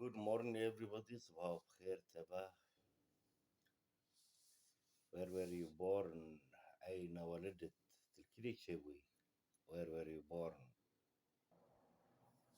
good morning everybody. صباح بخير تبا. Where were you born? أين ولدت؟ تلكلي شوي. Where were you born?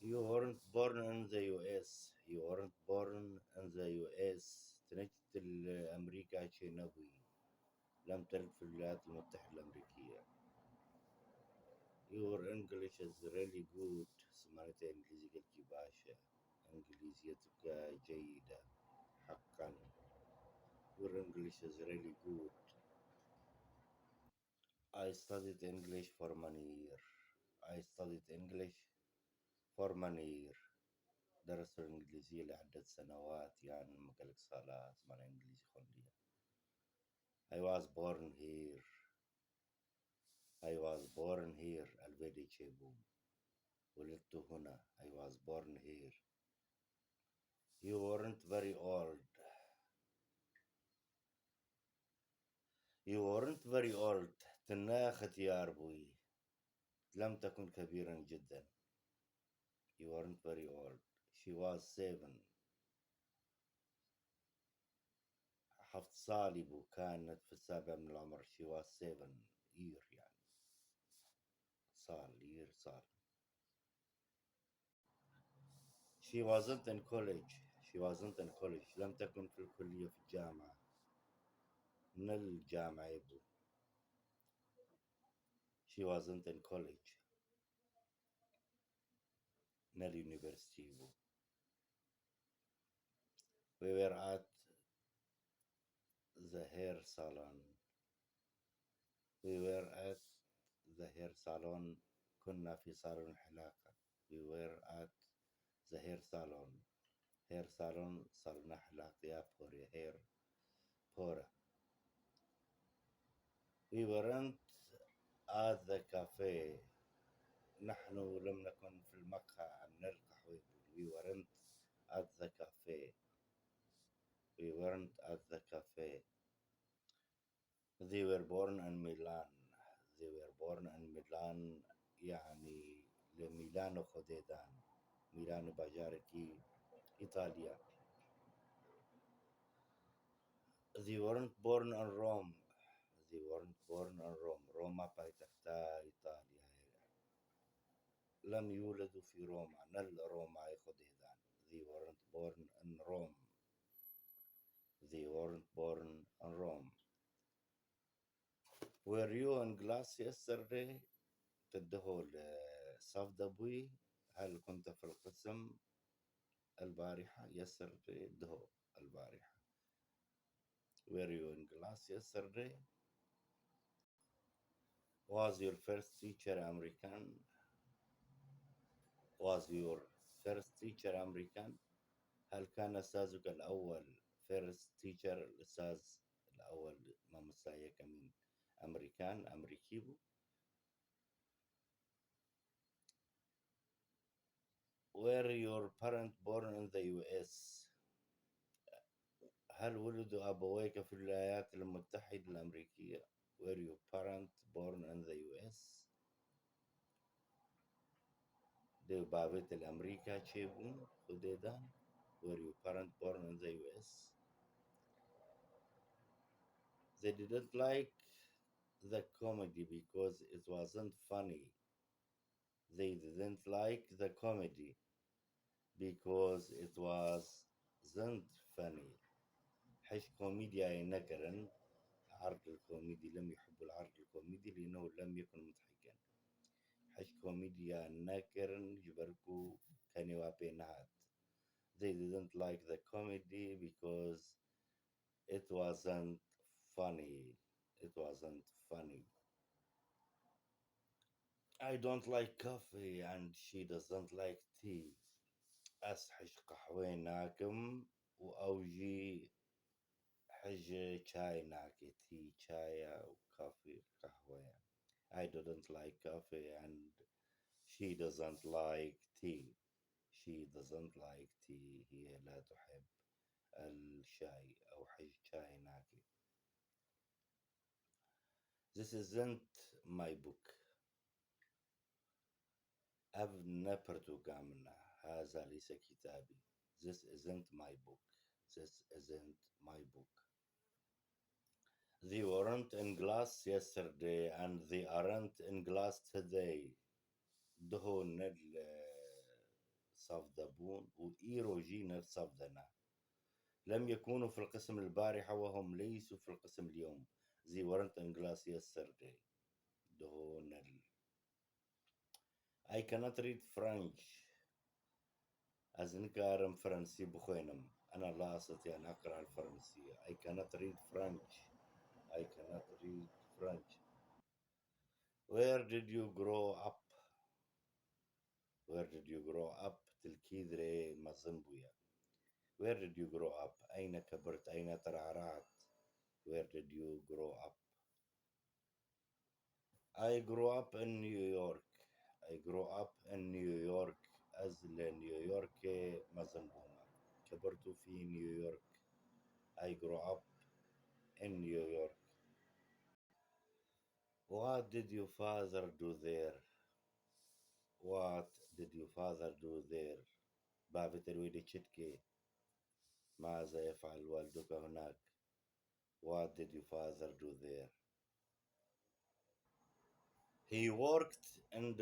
You weren't born in the US. You weren't born in the US. تنجت أمريكا شي نبوي. لم تلد في الولايات المتحدة الأمريكية. Your English is really good. سمعت إنجليزي قلت باشا. إنجليزيتك جيدة. حقا. Your English is really good. I studied English for many years. I studied English for many years. درست الإنجليزية لعدة سنوات يعني مقالك صالات مع إنجليزي خلية. I was born here. I was born here. الفيدي تشيبوم. ولدت هنا. I was born here. You weren't very old. You weren't very old. تناخت يا ربوي. لم تكن كبيرا جدا. You weren't very old. She was 7. حفظ صالب كانت في السابع من العمر. She was 7 year يعني صال. She wasn't in college. She wasn't in college. لم تكن في الكلية في الجامعة. من الجامعة يبو. She wasn't in college. من اليونيفرسيتي يبو. We were at the hair salon. We were at the hair salon. كنا في صالون حلاقة. We were at the hair salon. Hair salon صالون حلاقة يا بوري hair بورا. We weren't at the cafe. نحن لم نكن في المقهى من القهوة. We weren't at the cafe. We weren't at the cafe. They were born in Milan. They were born in Milan يعني لميلانو خديدان. ميلانو باجاركي إيطاليا. They weren't born in Rome. They weren't born in Rome. روما بايتختا إيطاليا. لم يولدوا في روما. نل روما خديدان. They weren't born in Rome. They weren't born in Rome. Were you in class yesterday? تدهوا صف دبوي. هل كنت في القسم البارحة؟ yesterday دهو البارحة. Were you in class yesterday? Was your first teacher American? Was your first teacher American? هل كان أستاذك الأول first teacher الأستاذ الأول ما مسايك من أمريكان أمريكيبو؟ Were your parents born in the US? هل ولدوا أبويك في الولايات المتحدة الأمريكية؟ Were your parents born in the US? دي بابت الأمريكا تشيبون خديدان. Were your parents born in the US? They didn't like the comedy because it wasn't funny. They didn't like the comedy because it wasn't funny. حش كوميديا نكرن. عرض الكوميدي لم يحبوا العرض الكوميدي لأنه لم يكن مضحكا. حش كوميديا نكرن جبركو كانوا بينات. They didn't like the comedy because it wasn't funny. It wasn't funny. I don't like coffee and she doesn't like tea. أسحش قهوة ناكم وأوجي حج شاي ناكي تي شاي وكافي قهوة. I didn't like coffee and she doesn't like tea. She doesn't like tea. هي لا تحب الشاي أو حج شاي ناكي. This isn't my book. I've never to gamna. هذا ليس كتابي. This isn't my book. This isn't my book. They weren't in glass yesterday and they aren't in glass today. دهون الصفدبون وإيروجين الصفدنا لم يكونوا في القسم البارحة وهم ليسوا في القسم اليوم. They weren't in glass yesterday. دهون I cannot read French. أزنكارم فرنسي بخوينم. أنا لا أستطيع أن أقرأ الفرنسية. I cannot read French. I cannot read French. Where did you grow up? Where did you grow up? تلكيدري مزنبويا. Where did you grow up? أين كبرت؟ أين ترعرعت؟ Where did you grow up? I grew up in New York. I grew up in New York. أزل نيويورك مزنبوما. كبرت في نيويورك. I grew up in New York. What did your father do there? What did your father do there? باب ترويد تشتكي. ماذا يفعل والدك هناك? What did your father do there? He worked in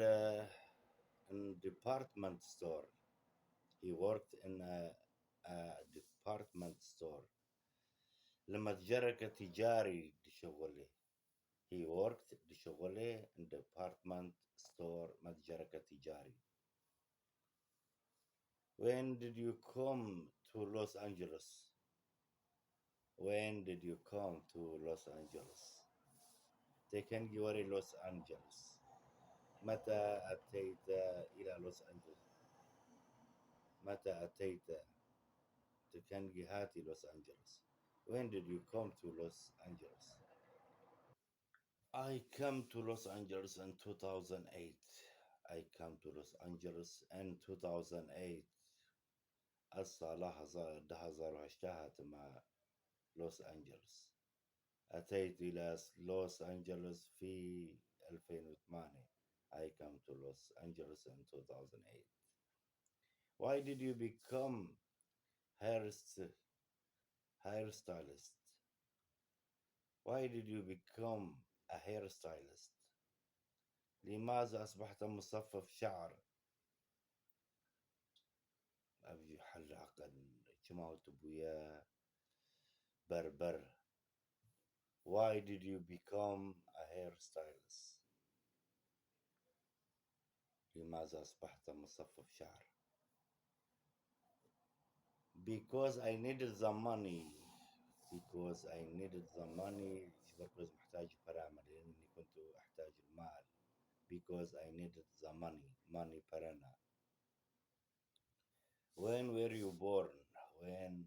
department store. He worked in a department store. لما تجرك تجاري دي. He worked دي in department store متجرك تجاري. When did you come to Los Angeles? When did you come to Los Angeles? تكن وري لوس أنجلوس. متى أتيت إلى لوس أنجلوس؟ متى أتيت تكن هاتي لوس أنجلوس. When did you come to Los Angeles? I come to Los Angeles in 2008. I come to Los Angeles in 2008. هسه لحظة دهزر واشتهت مع لوس أنجلوس. أتيت إلى لوس أنجلوس في 2008. I come to Los Angeles in 2008. Why did you become hairstylist? Why did you become a hairstylist? لماذا أصبحت مصفف شعر؟ أبي حلاقا كما تبويا بربر. Why did you become a hairstylist? لماذا أصبحت مصفف شعر؟ Because I needed the money. Because I needed the money. شبركوز محتاج برامة لأني كنت أحتاج المال. Because I needed the money. Money برنا. When were you born? When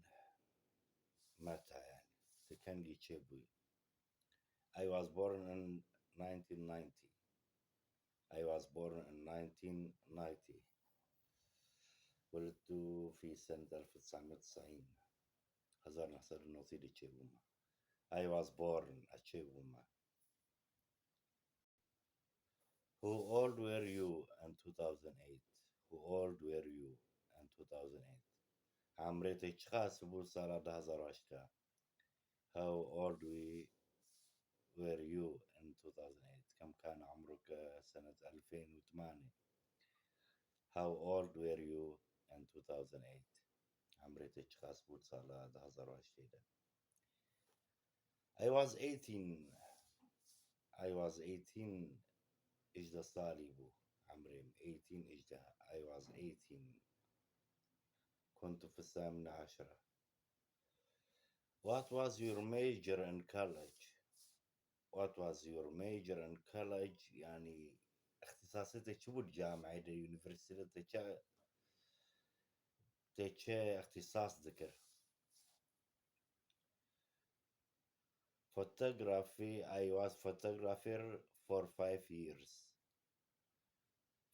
متى يعني تكنجي تشيبوي. I was born in 1990. I was born in 1990. ولدت في سنة 1990. هزار نحصر النوصيل تشيبوما. I was born at تشيبوما. Who old were you in 2008? Who old were you in 2008? عمريتك خاص بوصالة 2008. How old were you in 2008? كم كان عمرك سنة 2008? How old were you in 2008? عمريتك خاص بوصالة 2008. I was 18. I was 18. إجدا صالبو عمري 18 إجدا. I was 18. كنت في الثامنة عشرة. What was your major in college? What was your major in college? يعني اختصاصاتك شو بالجامعة دا يونيفرسيتي تشا اختصاص ذكر. Photography. I was photographer for 5 years.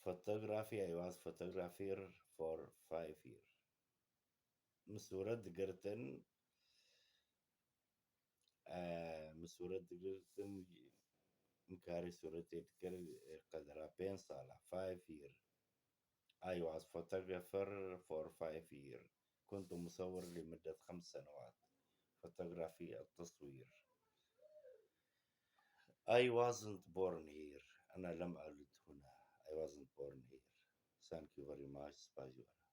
Photography. I was photographer for 5 years. مسورة قرتن مسورة قرتن مكاري سورتي تكر قدرة بين صالة 5 years. I was photographer for 5 years. كنت مصور لمدة 5 سنوات. فوتوغرافي التصوير. I wasn't born here. أنا لم أولد هنا. I wasn't born here. Thank you very much. Bye.